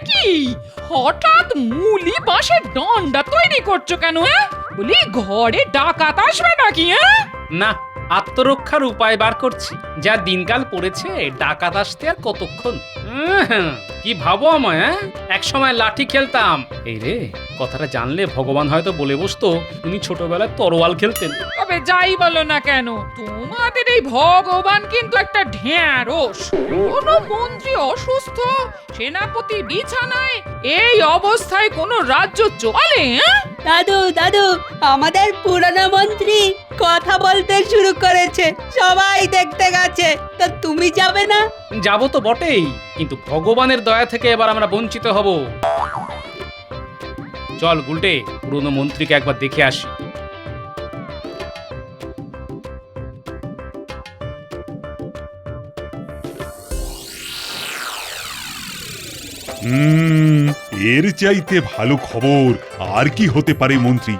কি হঠাৎ মুলি বাঁশের দণ্ডা তৈরি করছো কেন? বলি ঘরে ডাকাত আসবে নাকি? না, আত্মরক্ষার উপায় বার করছি। যা দিনকাল পড়েছে, ডাকাত আসতে আর কতক্ষণ। কি ভাবো আমায়? এক সময় লাঠি খেলতাম। এই রে, কথাটা জানলে ভগবান হয়তো বলে বসতো উনি ছোটবেলায় তরোয়াল খেলতেন। তবে যাই বলো না কেন, তোমাদের এই ভগবান কিন্তু একটা ঢ্যাঁড়স। কোনো মন্ত্রী অসুস্থ, সেনাপতি বিছানায়, এই অবস্থায় কোনো রাজ্য চলে? দাদু দাদু, আমাদের পুরনো মন্ত্রী কথা বলতে শুরু করেছে, সবাই দেখতে গেছে। তা তুমি যাবে না? যাবো তো বটেই, কিন্তু ভগবানের দয়া থেকে এবার আমরা বঞ্চিত হব। চল গুলটে, পুরনো মন্ত্রীকে একবার দেখে আসি। এর চাইতে ভালো খবর আর কি হতে পারে মন্ত্রী?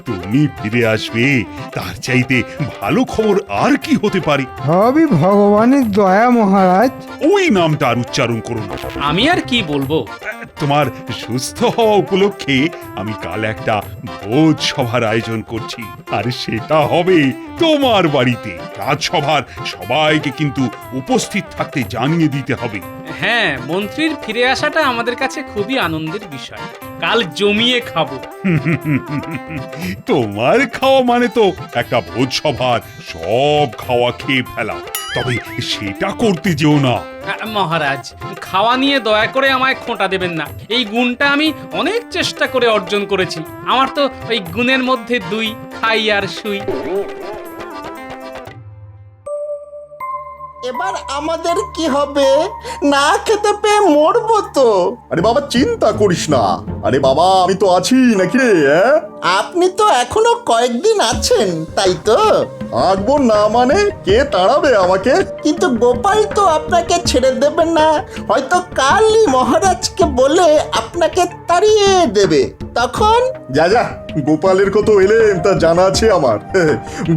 তুমি ফিরে আসবে, তার চাইতে ভালো খবর আর কি হতে পারে? সবই ভগবানের দয়া মহারাজ। ওই নামটা আর উচ্চারণ করুন। আমি আর কি বলবো? তোমার সুস্থ হওয়া উপলক্ষে আমি কাল একটা ভোজ সভার আয়োজন করছি, আর সেটা হবে তোমার বাড়িতে। রাজসভার সবাইকে কিন্তু উপস্থিত থাকতে জানিয়ে দিতে হবে। হ্যাঁ, মন্ত্রীর ফিরে আসাটা আমাদের কাছে খুবই আনন্দের বিষয়। কাল জমিয়ে খাবো। তোমার খাওয়া মানে তো একটা ভোজ সভার সব খাওয়া খেয়ে ফেলা, তবে সেটা করতে যেও না। মহারাজ, খাওয়া নিয়ে দয়া করে আমায় খোঁটা দেবেন না। এই গুণটা আমি অনেক চেষ্টা করে অর্জন করেছি। আমার তো ওই গুণের মধ্যে দুই, খাই আর শুই। এবার আমাদের কি হবে? না খেতে পেয়ে মরবো তো। আরে বাবা, চিন্তা করিস না। আরে বাবা, আমি তো আছি নাকি রে? আপনি তো এখনো কয়েকদিন আছেন, তাই তো? থাকবো না মানে কে তাড়াবে আমাকে? কিন্তু গোপাল তো আপনাকে ছেড়ে দেবে না। হয়তো কালই মহারাজকে বলে আপনাকে তাড়িয়ে দেবে। তখন যা যা, গোপালের কত এলেম তা জানা আছে আমার।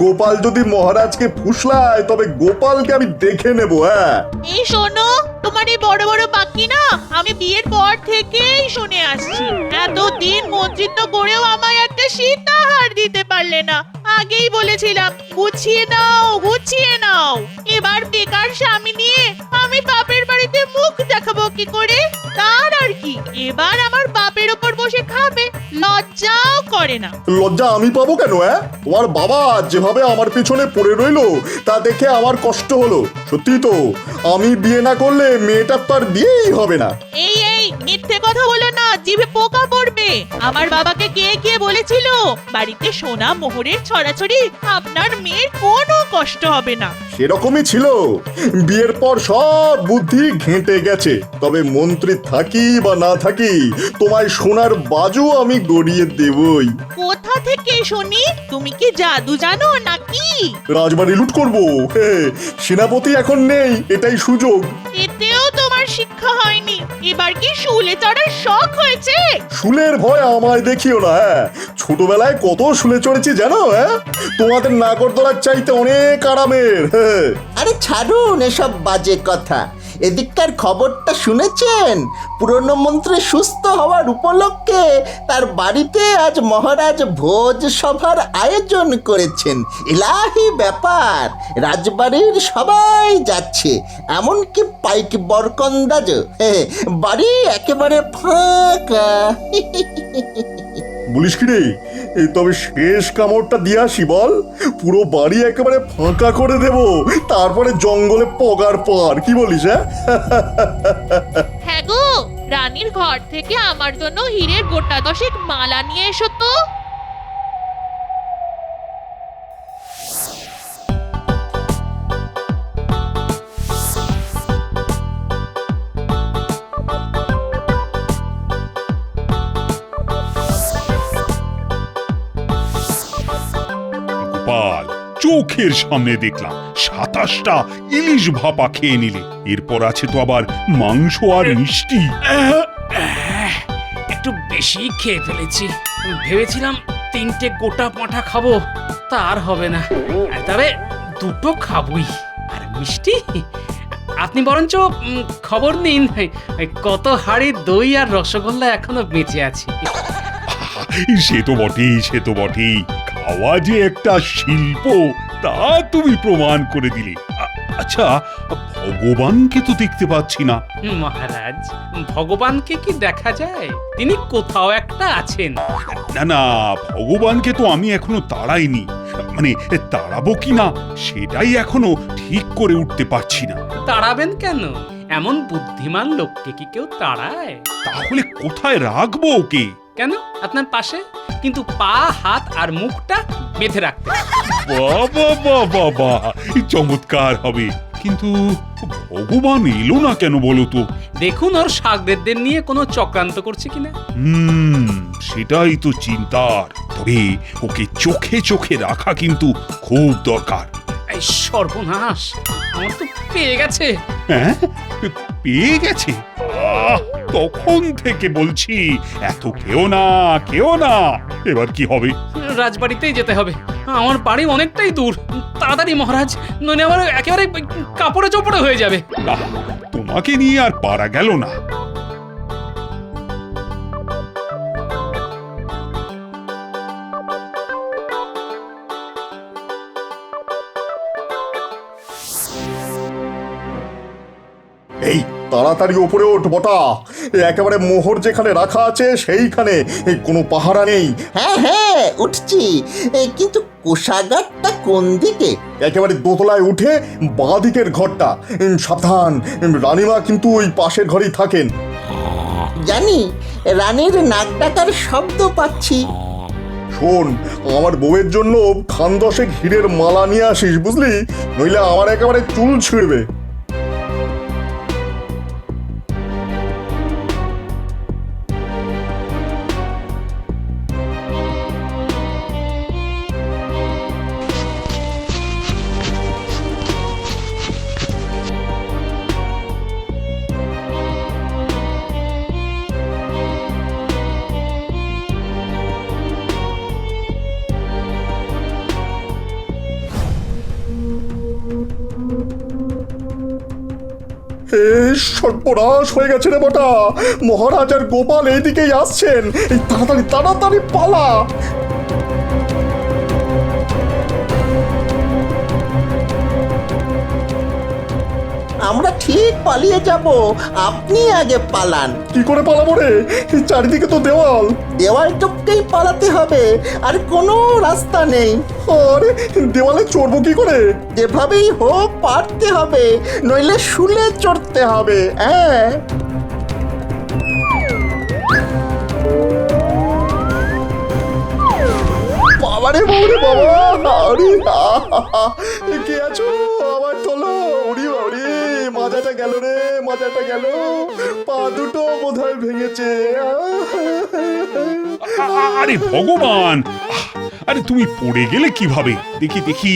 গোপাল যদি মহারাজকে ফুসলায়, তবে গোপালকে আমি দেখে নেব। এই শোনো, তোমার এই বড় বড় বাকি না আমি বিয়ের পর থেকেই শুনে আসছি। এতদিন মন্ত্রিত্ব করেও আমায় একটা সীতাহার দিতে পারলে না। আগেই বলেছিলাম গুছিয়ে নাও, গুছিয়ে নাও। এবার বেকার স্বামী নিয়ে আমি বাপের বাড়িতে মুখ দেখাবো কি করে? তার আর কি, এবার আমার বাপের ওপর বসে খাবে, লজ্জাও করে না। লজ্জা আমি পাবো কেন? তোমার বাবা যেভাবে আমার পেছনে পড়ে রইলো, তা দেখে আমার কষ্ট হলো। সত্যি তো, আমি বিয়ে না করলে মেয়েটার তো আর বিয়েই হবে না। এই এই মিথ্যে কথা বলো না, জিভে পোকা পড়বে। আমার বাবাকে কে কে বলেছিল বাড়িতে সোনা মোহরের ছড়াছড়ি, আপনার মেয়ের কোনো কষ্ট হবে না। সেরকমই ছিল। বিয়ের পর সব বুদ্ধি ঘেঁটে গেছে। তবে মন্ত্রী থাকি বা না থাকি, তোমায় সোনার বাজু আমি গড়িয়ে দেবই। কোথা থেকে শুনি? তুমি কি জাদু জানো নাকি? রাজবাড়ি লুট করবো। সেনাপতি এখন নেই, এটাই সুযোগ। এতেও তোমার শিক্ষা হয়নি। এবার কি শুলে চড়ার শখ হয়েছে? শুলের ভয় আমায় দেখিও না। ছোটবেলায় কত শুলে চড়েছি জানো? তোমাদের নাগরদোলার চাইতে অনেক আরামের। আরে ছাড়ুন এসব বাজে কথা। এদিককার খবরটা শুনেছেন? পুরনো মন্ত্রী সুস্থ হওয়ার উপলক্ষে তার বাড়িতে আজ মহারাজ ভোজ সভার আয়োজন করেছেন। ইলাহি ব্যাপার, রাজবাড়ির সবাই যাচ্ছে, এমনকি পাইক বরকন্দাজ। বাড়ি একেবারে ফাঁকা। বলিস কি রে? তবে শেষ কামড়টা দিয়ে আসি বল। পুরো বাড়ি একেবারে ফাঁকা করে দেব, তারপরে জঙ্গলে পগার পার। কি বলিস? হ্যাঁ গো, রানীর ঘর থেকে আমার জন্য হীরের গোটা দশেক মালা নিয়ে এসো তো। গোপাল, চোখের সামনে দেখলাম 27টা ইলিশ ভাপা খেয়ে নিলে। এরপর আছে তো আবার মাংস আর মিষ্টি। একটু বেশি খেয়ে ফেলেছি। ভেবেছিলাম 3টে গোটা পাঁঠা খাবো, তা আর হবে না। তবে 2টো খাবই। আর মিষ্টি আপনি বরঞ্চ খবর নিন কত হাড়ি দই আর রসগোল্লা এখনো বেঁচে আছে। সে তো বটেই, সে তো বটেই। খাওয়া যে একটা শিল্প তা তুমি প্রমাণ করে দিলে। আচ্ছা, ভগবানকে তো দেখতে পাচ্ছি না। মহারাজ, ভগবানকে কি দেখা যায়? তিনি কোথাও একটা আছেন। না না, ভগবানকে তো আমি এখনো তাড়াইনি। মানে তাড়াবো কিনা সেটাই এখনো ঠিক করে উঠতে পারছি না। তাড়াবেন কেন? এমন বুদ্ধিমান লোককে কি কেউ তাড়ায়? তাহলে কোথায় রাখবো ওকে? কেন, আপনার পাশে, কিন্তু পা, হাত আর মুখটা বেঁধে রাখতে। বাবা বাবা বাবা, চমৎকার হবে। কিন্তু ভগবান এলো না কেন বলো তো? দেখুন ওর শাগরেদদের নিয়ে কোনো চক্রান্ত করছে কিনা। সেটাই তো চিন্তার। তবে ওকে চোখে চোখে রাখা কিন্তু খুব দরকার। এই সর্বনাশ, আমার তো পেয়ে গেছে। হ্যাঁ, পেয়ে গেছে? তখন থেকে বলছি এত কেউ না, কেউ না। এবার কি হবে? রাজবাড়িতেই যেতে হবে। আমার বাড়ি অনেকটাই দূর। তাড়াতাড়ি মহারাজ, নইলে আমার একেবারে কাপড়ে চোপড়ে হয়ে যাবে। না, তোমাকে নিয়ে আর পারা গেল না। এই তাড়াতাড়ি ওপরে ওঠ বটা, একেবারে মোহর যেখানে রাখা আছে সেইখানে কোনো পাহারা নেই। হ্যাঁ হ্যাঁ উঠছি, কিন্তু কোষাগারটা কোন দিকে? একেবারে দোতলায় উঠে বাঁ দিকের ঘরটা। সাবধান, রানীমা কিন্তু ওই পাশের ঘরেই থাকেন। জানি, রানীর নাক ডাকার শব্দ পাচ্ছি। শোন, আমার বউয়ের জন্য খান দশেক হীরের মালা নিয়ে আসিস, বুঝলি? নইলে আমার একেবারে চুল ছিঁড়বে। সর্বনাশ হয়ে গেছে রে বটা, মহারাজ আর গোপাল এইদিকেই আসছেন। এই তাড়াতাড়ি তাড়াতাড়ি পালা। আমরা ঠিক পালিয়ে যাব, আপনি আগে পালান। কি করে পালাবো রে? এই চারিদিকে তো দেওয়াল। দেওয়াল টপকেই পালাতে হবে, আর কোনো রাস্তা নেই। আরে দেওয়ালে চড়বো কি করে? যেভাবেই হোক পারতে হবে, নইলে শুলে চড়তে হবে। হ্যাঁ, বাবারে বাবারে বাবা, আরে কে আছো? আমার তোলো। উড়ি বাড়ি, মাজাটা গেল রে, মাজাটা গেল। পা দুটো বোধহয় ভেঙেছে। আরে ভগবান, আরে তুমি পড়ে গেলে কিভাবে? দেখি দেখি,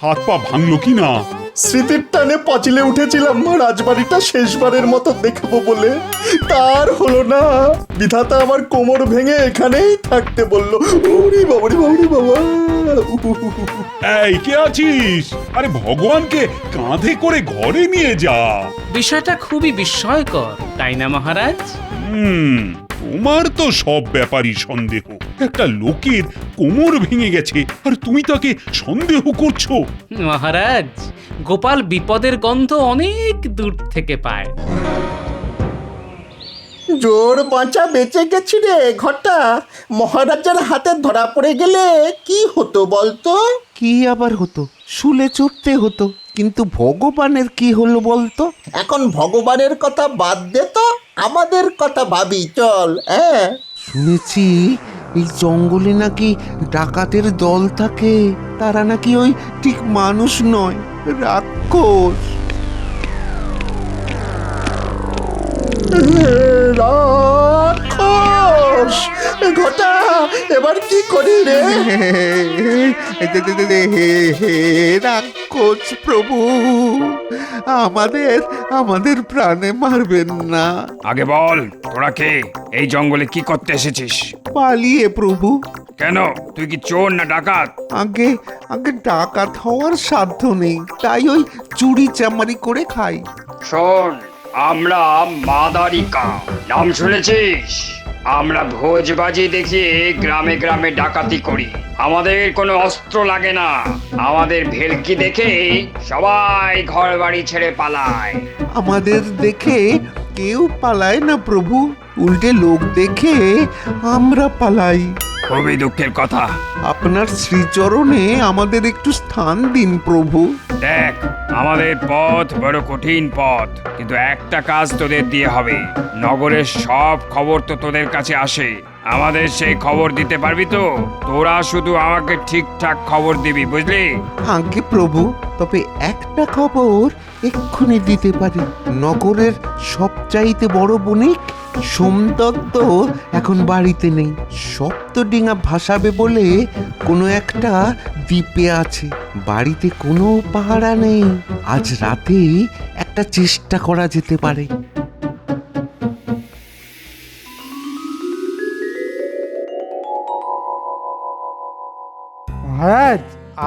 হাত পা ভাঙলো কি না? স্মৃতির টানে পাঁচিলে উঠেছিলাম রাজবাড়িটা শেষবারের মতো দেখবো বলে, তার হলো না। বিধাতা আমার কোমর ভেঙে এখানেই থাকতে বললো। ওরে বাবারে বাবারে বাবা। এই কে আছিস? আরে ভগবানকে কাঁধে করে ঘরে নিয়ে যা। বিষয়টা খুবই বিস্ময়কর, তাই না মহারাজ? তোমার তো সব ব্যাপারই সন্দেহ। একটা লোকের কোমর ভেঙে গেছে আর তুমি তাকে সন্দেহ করছো? মহারাজ, গোপাল বিপদের গন্ধ অনেক দূর থেকে পায়। জোর বাঁচা বেঁচে গেছি রে ঘটা। মহারাজার হাতে ধরা পড়ে গেলে কি হতো বলতো? কি আবার হতো? শুলে চড়তে হতো। কিন্তু ভগবানের কি হলো বলতো? এখন ভগবানের কথা বাদ দে তো, আমাদের কথা ভাবি চল। হ্যাঁ, শুনেছি এই জঙ্গলে নাকি ডাকাতের দল থাকে। তারা নাকি ওই ঠিক মানুষ নয়, রাক্ষস। রাক্ষস! ঘটা, এবার কি করি রে? রাক্ষস প্রভু, আমাদের প্রাণে মারবেন না। আগে বল, তোরা কে? এই জঙ্গলে কি করতে এসেছিস? পালিয়ে প্রভু। কেন, তুই কি চোর না ডাকাত? আগে ডাকাত হওয়ার সাধ্য নেই, তাই ওই চুরি চামারি করে খাই। শোন, আমরা মাদারিকা, নাম শুনেছিস? আমরা ভোজবাজি দেখিয়ে গ্রামে গ্রামে ডাকাতি করি। আমাদের কোনো অস্ত্র লাগে না। আমাদের ভেলকি দেখে সবাই ঘর বাড়ি ছেড়ে পালায়। আমাদের দেখে কেউ পালায় না প্রভু, উল্টে লোক দেখে আমরা পালাই। খুবই দুঃখের কথা। আপনার শ্রীচরণে আমাদের একটু স্থান দিন প্রভু। দেখ, আমাদের পথ বড় কঠিন পথ, কিন্তু একটা কাজ তোদের দিয়ে হবে। নগরের সব খবর তো তোদের কাছে আসে, আমাদের সেই খবর দিতে পারবি তো? তোরা শুধু আমাকে ঠিকঠাক খবর দিবি, বুঝলি? আজ্ঞে প্রভু, তবে একটা খবর এক্ষুনি দিতে পারি। নগরের সবচাইতে বড় বণিক সোমদত্ত এখন বাড়িতে নেই। সপ্তডিঙা ভাসাবে বলে কোনো একটা দ্বীপে আছে। বাড়িতে কোনো পাহারা নেই। আজ রাতেই একটা চেষ্টা করা যেতে পারে। মহারাজ,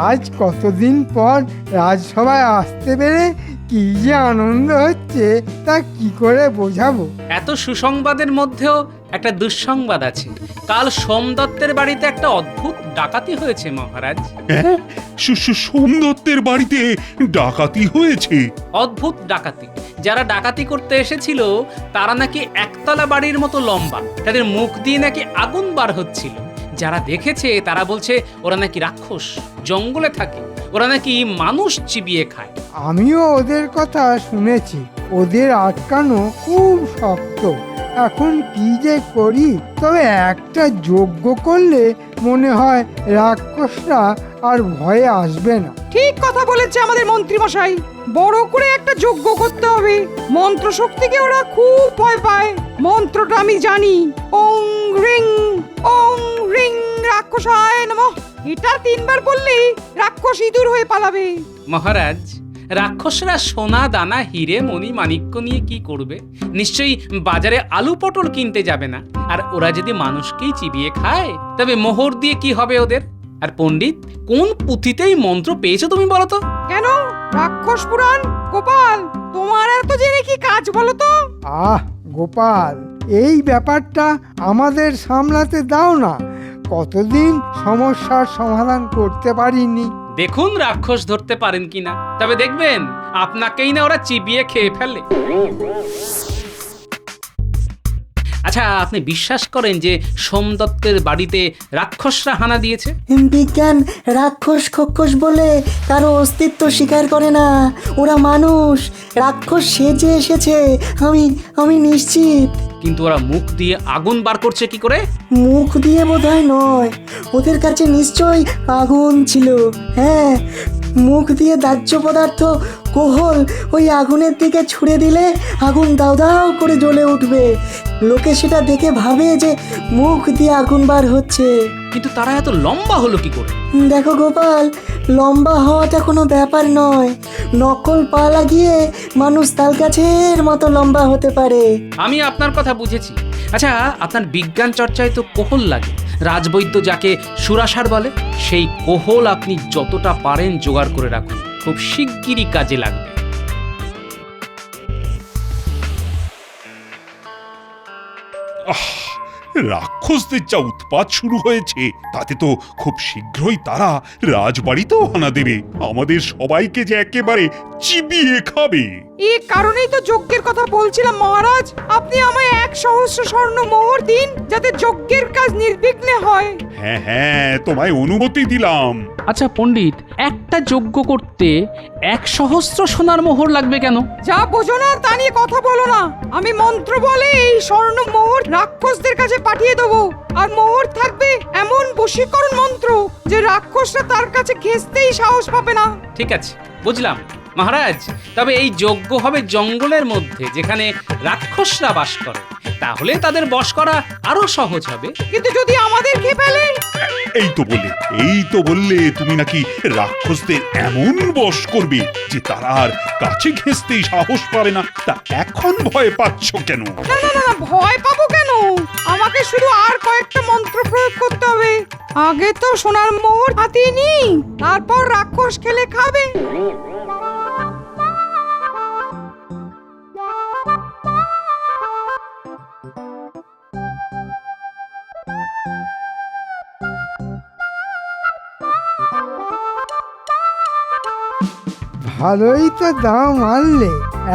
আজ কতদিন পর রাজসভায় আসতে পেরে কি যে আনন্দ হচ্ছে তা কি করে বোঝাবো। এত সুসংবাদের মধ্যেও একটা দুঃসংবাদ আছে। কাল সোমদত্তের বাড়িতে একটা অদ্ভুত ডাকাতি হয়েছে মহারাজ। হ্যাঁ, সোমদত্তের বাড়িতে ডাকাতি হয়েছে? অদ্ভুত ডাকাতি। যারা ডাকাতি করতে এসেছিল তারা নাকি একতলা বাড়ির মতো লম্বা, তাদের মুখ দিয়ে নাকি আগুন বার হচ্ছিল। যারা দেখেছে তারা বলছে ওরা নাকি রাক্ষস, জঙ্গলে থাকে, ওরা নাকি মানুষ চিবিয়ে খায়। আমিও ওদের কথা শুনেছি। ওদের আটকানো খুব শক্ত। এখন কি যে করি? তবে একটা যজ্ঞ করলে মনে হয় রাক্ষসরা আর ভয়ে আসবে না। ঠিক কথা বলেছে আমাদের মন্ত্রী মশাই। বড় করে একটা যজ্ঞ করতে হবে। মন্ত্র শক্তিকে ওরা খুব ভয় পায়। মন্ত্রটা আমি জানি, ওং রিং রাক্ষসায় নমঃ। এটা 3 বার বললেই রাক্ষস ইঁদুর হয়ে পালাবে। মহারাজ, রাক্ষসরা সোনা দানা হিরে মণি মাণিক্য নিয়ে কি করবে? নিশ্চয়ই বাজারে আলু পটল কিনতে যাবে না। আর ওরা যদি মানুষকেই চিবিয়ে খায় তবে মোহর দিয়ে কি হবে ওদের? আর পণ্ডিত, কোন পুঁথিতেই মন্ত্র পেয়েছো তুমি বলো তো? কেন? রাক্ষস পুরাণ। গোপাল, তোমার এত জেনে কি কাজ বলো তো? আহ গোপাল, এই ব্যাপারটা আমাদের সামলাতে দাও না। কতদিন সমস্যার সমাধান করতে পারিনি। দেখুন রাক্ষস ধরতে পারেন কিনা, তবে দেখবেন আপনাকেই না ওরা চিবিয়ে খেয়ে ফেলে। আচ্ছা, আপনি বিশ্বাস করেন যে সোমদত্তের বাড়িতে রাক্ষসরা হানা দিয়েছে? বিজ্ঞান রাক্ষস খক্ষস বলে কারো অস্তিত্ব স্বীকার করে না। ওরা মানুষ, রাক্ষস সেজে এসেছে। আমি নিশ্চিত। কিন্তু ওরা মুখ দিয়ে আগুন বার করছে কি করে? মুখ দিয়ে বোধহয় নয়, ওদের কাছে নিশ্চয়ই আগুন ছিল। হ্যাঁ, মুখ দিয়ে দাহ্য পদার্থ কোহল ওই আগুনের দিকে ছুড়ে দিলে আগুন দাও দাও করে জ্বলে উঠবে। লোকে সেটা দেখে ভাবে যে মুখ দিয়ে আগুন বার হচ্ছে। কিন্তু তারা এত লম্বা হলো কি করে? দেখো গোপাল, লম্বা হওয়াটা কোনো ব্যাপার নয়। নকল পা লাগিয়ে মানুষ তাল গাছের মতো লম্বা হতে পারে। আমি আপনার কথা বুঝেছি। আচ্ছা, আপনার বিজ্ঞান চর্চায় তো কোহল লাগে। রাজবৈদ্য যাকে সুরাসার বলে, সেই কোহল আপনি যতটা পারেন জোগাড় করে রাখুন, খুব শিগগিরই কাজে লাগবে। রাক্ষসদের যা উৎপাত শুরু হয়েছে, তাতে তো খুব শীঘ্রই তারা রাজবাড়িতেও হানা দেবে। আমাদের সবাইকে যে একেবারে চিবিয়ে খাবে। এই কারণেই তো যজ্ঞের কথা বলছিলাম মহারাজ। আপনি আমায় 1,000 স্বর্ণ মোহর দিন, যাতে যজ্ঞের কাজ নির্বিঘ্নে হয়। হ্যাঁ হ্যাঁ, তোমায় অনুমতি দিলাম। আচ্ছা পণ্ডিত, একটা যজ্ঞ করতে 1,000 সোনার মোহর লাগবে কেন? যা বোঝো না তা নিয়ে কথা বলো না। আমি মন্ত্র বলে এই স্বর্ণ মোহর রাক্ষসদের কাছে পাঠিয়ে দেবো। আর মোহর থাকবে এমন বশীকরণ মন্ত্র যে রাক্ষসরা তার কাছে ঘেঁষতেই সাহস পাবে না। ঠিক আছে, বুঝলাম মহারাজ। তবে এই যজ্ঞ হবে জঙ্গলের মধ্যে, যেখানে রাক্ষসরা বাস করে। তাহলে তাদের বশ করা আরো সহজ হবে। কিন্তু যদি আমাদের খেয়ে ফেলে? এই তো বললে তুমি নাকি রাক্ষসদের এমন বশ করবে যে তারা আর কাছে ঘেঁষতেই সাহস পাবে না। তা এখন ভয় পাচ্ছ কেন? না না না, ভয় পাবো কেন? আমাকে শুধু আর কয়েকটা মন্ত্র প্রয়োগ করতে হবে। আগে তো সোনার মোহর হাতিয়ে নি, তারপর রাক্ষস খেলে খাবে। ভালোই তো দাম আনলে,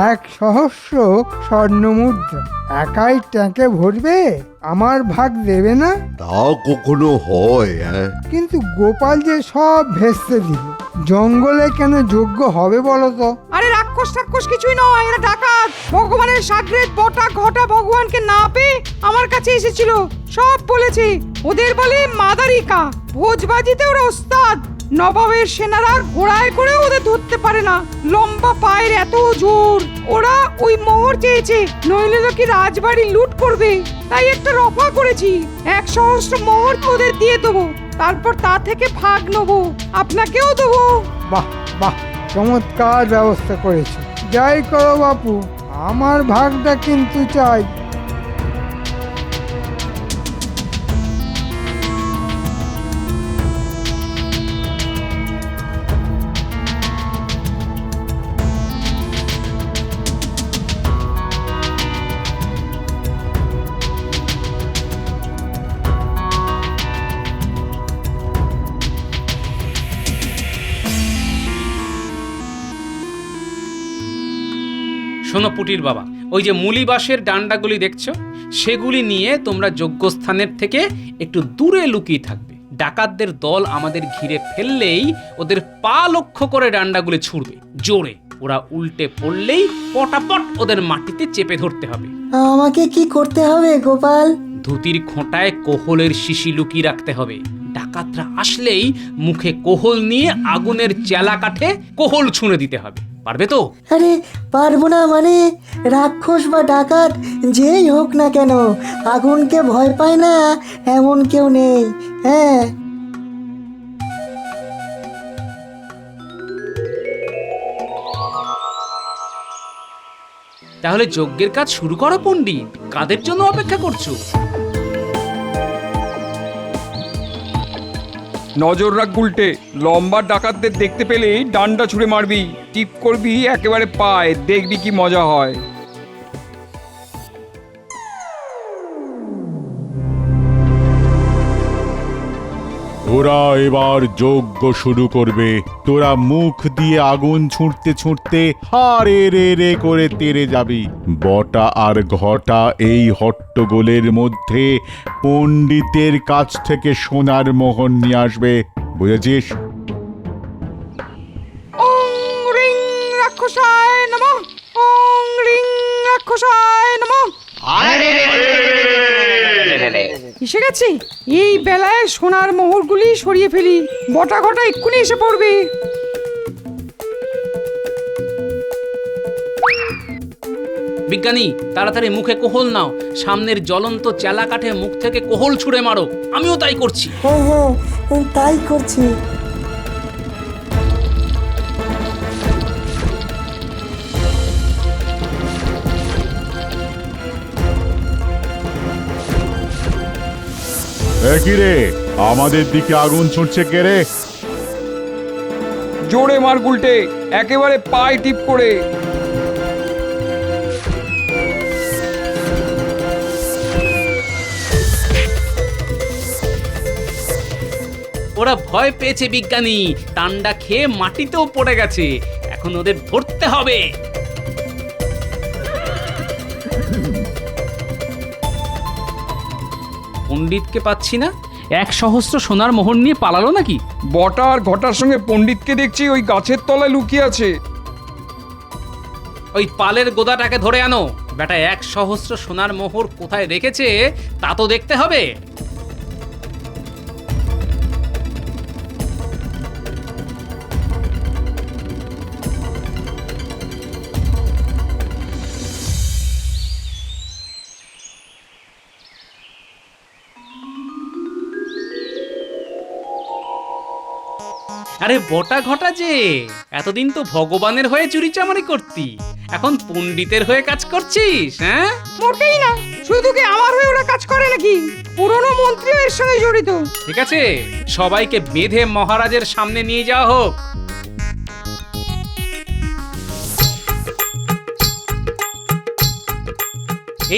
1,000 স্বর্ণমুদ্রা। একাই ট্যাঁকে ভরবে, আমার ভাগ দেবে না? তা কখনো হয়? হ্যাঁ, কিন্তু গোপাল যে সব ভেস্তে দিল, জঙ্গলে কেন যোগ্য হবে বলো তো? আরে রাক্ষস টাক্ষস কিছুই নয়, এরা ডাকাত। ভগবানের সাগরেদ বটা ঘটা ভগবানকে না পেয়ে আমার কাছে এসেছিল, সব বলেছে। ওদের বলে মাদারিকা, ভোজবাজিতে ওরা ওস্তাদ। নবাবের সেনারা ঘোড়ায় করে ওদের ধরতে পারে না, লম্বা পায়ের এত জোর। ওরা ওই মোহর চেয়েছে, নইলে তো কি রাজবাড়ি লুট করবে। তাই একটা রফা করেছি, 1 সহস্র মোহর ওদের দিয়ে দেবো, তারপর তা থেকে ভাগ নেবো, আপনাকেও দেবো। বাহ বাহ, চমৎকার ব্যবস্থা করেছে। যাই করো বাপু, আমার ভাগটা কিন্তু চাই। শোনো পুটির বাবা, ওই যে মুলি বাঁশের ডান্ডাগুলি দেখছো, সেগুলি নিয়ে তোমরা যজ্ঞস্থানের থেকে একটু দূরে লুকিয়ে থাকবে। ডাকাতদের দল আমাদের ঘিরে ফেললেই ওদের পা লক্ষ্য করে ডান্ডাগুলি ছুড়বে জোরে। ওরা উল্টে পড়লেই পটাপট ওদের মাটিতে চেপে ধরতে হবে। আমাকে কি করতে হবে গোপাল? ধুতির খোঁটায় কোহলের শিশি লুকিয়ে রাখতে হবে। ডাকাতরা আসলেই মুখে কোহল নিয়ে আগুনের চেলা কাঠে কোহল ছুঁড়ে দিতে হবে। পারবে তো? আরে পারবো না মানে? রাক্ষস বা ডাকাত যেই হোক না কেন, আগুনকে ভয় পায় না এমন কেউ নেই। হ্যাঁ, তাহলে যজ্ঞের কাজ শুরু করো পণ্ডিত। কাদের জন্য অপেক্ষা করছো? নজর রাখ গুলটে, লম্বা ডাকাতদের দেখতে পেলেই ডান্ডা ছুঁড়ে মারবি, টিপ করবি একেবারে পায়, দেখবি কি মজা হয়। ওরা এবার যজ্ঞ শুরু করবে। তোরা মুখ দিয়ে আগুন ছুঁড়তে ছুঁড়তে হারে রে রে করে তেড়ে যাবি। বটা আর ঘটা এই হট্টগোলের মধ্যে পণ্ডিতের কাছ থেকে সোনার মোহর নিয়ে আসবে, বুঝেছিস? ওং রিং রাক্ষসায় নমঃ, ওং রিং রাক্ষসায় নমঃ। এসে গেছে, এই বেলায় সোনার মোহরগুলি সরিয়ে ফেলি, বটা ঘটা এক্ষুনি এসে পড়বে। বিজ্ঞানী, তাড়াতাড়ি মুখে কোহল নাও, সামনের জ্বলন্ত চেলা কাঠে মুখ থেকে কোহল ছুঁড়ে মারো। আমিও তাই করছি। হ্যাঁ হ্যাঁ, তাই করছি। কি রে, আমাদের দিকে আগুন ছুটছে কে রে? জোরে মার গুলটে, একেবারে পায়ে টিপ করে। ওরা ভয় পেয়েছে বিজ্ঞানী, টান্ডা খেয়ে মাটিতেও পড়ে গেছে। এখন ওদের ধরতে হবে। পণ্ডিতকে পাচ্ছি না। 1 সহস্র সোনার মোহর নিয়ে পালালো নাকি? বটা আর ঘটার সঙ্গে পণ্ডিতকে দেখছি ওই গাছের তলায় লুকিয়ে আছে। ওই পালের গোদাটাকে ধরে আনো। বেটা 1 সহস্র সোনার মোহর কোথায় রেখেছে তা তো দেখতে হবে। আরে বটা ঘটা যে, এতদিন তো ভগবানের হয়ে চুরিচামারি করতি, এখন পণ্ডিতের হয়ে কাজ করছিস? হ্যাঁ, মোটেই না। শুধু কি আমার হয়ে ওরা কাজ করে নাকি? পুরনো মন্ত্রীও এর সঙ্গে জড়িত। ঠিক আছে, সবাইকে বেঁধে মহারাজের সামনে নিয়ে যাওয়া হোক।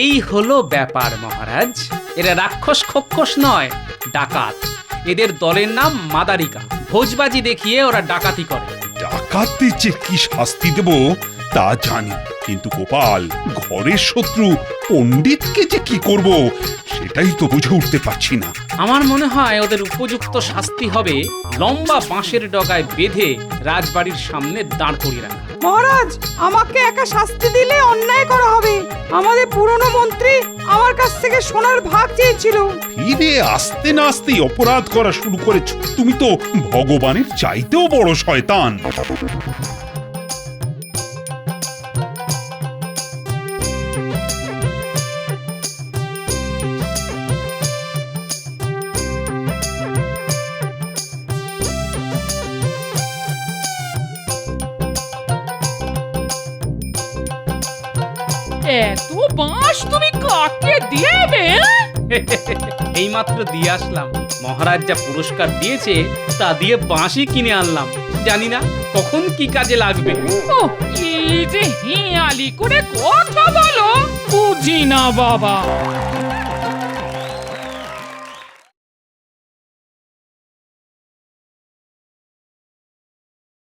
এই হলো ব্যাপার মহারাজ। এরা রাক্ষস খক্ষস নয়, ডাকাত। এদের দলের নাম মাদারিকা। ভোজবাজি দেখিয়ে ওরা ডাকাতি করে। ডাকাতদের যে কি শাস্তি দেব তা জানি, কিন্তু গোপাল, ঘরের শত্রু পণ্ডিতকে যে কি করব সেটাই তো বুঝে উঠতে পারছি না। আমার মনে হয় ওদের উপযুক্ত শাস্তি হবে লম্বা বাঁশের ডগায় বেঁধে রাজবাড়ির সামনে দাঁড় করিয়ে রাখা। মহারাজ, আমাকে একা শাস্তি দিলে অন্যায় করা হবে। আমাদের পুরনো মন্ত্রী আমার কাছ থেকে সোনার ভাগ চেয়েছিল। ফিরে আসতে না আসতেই অপরাধ করা শুরু করেছ। তুমি তো ভগবানের চাইতেও বড় শয়তান। এত বাঁশ তুমি কাকে দিয়েবে? এইমাত্র দিয়ে আসলাম। মহারাজ যা পুরস্কার দিয়েছে তা দিয়ে বাঁশই কিনে আনলাম। জানি না কখন কি কাজে লাগবে। ও, এই যে হেঁয়ালি করে কথা বলো, বুঝি না বাবা।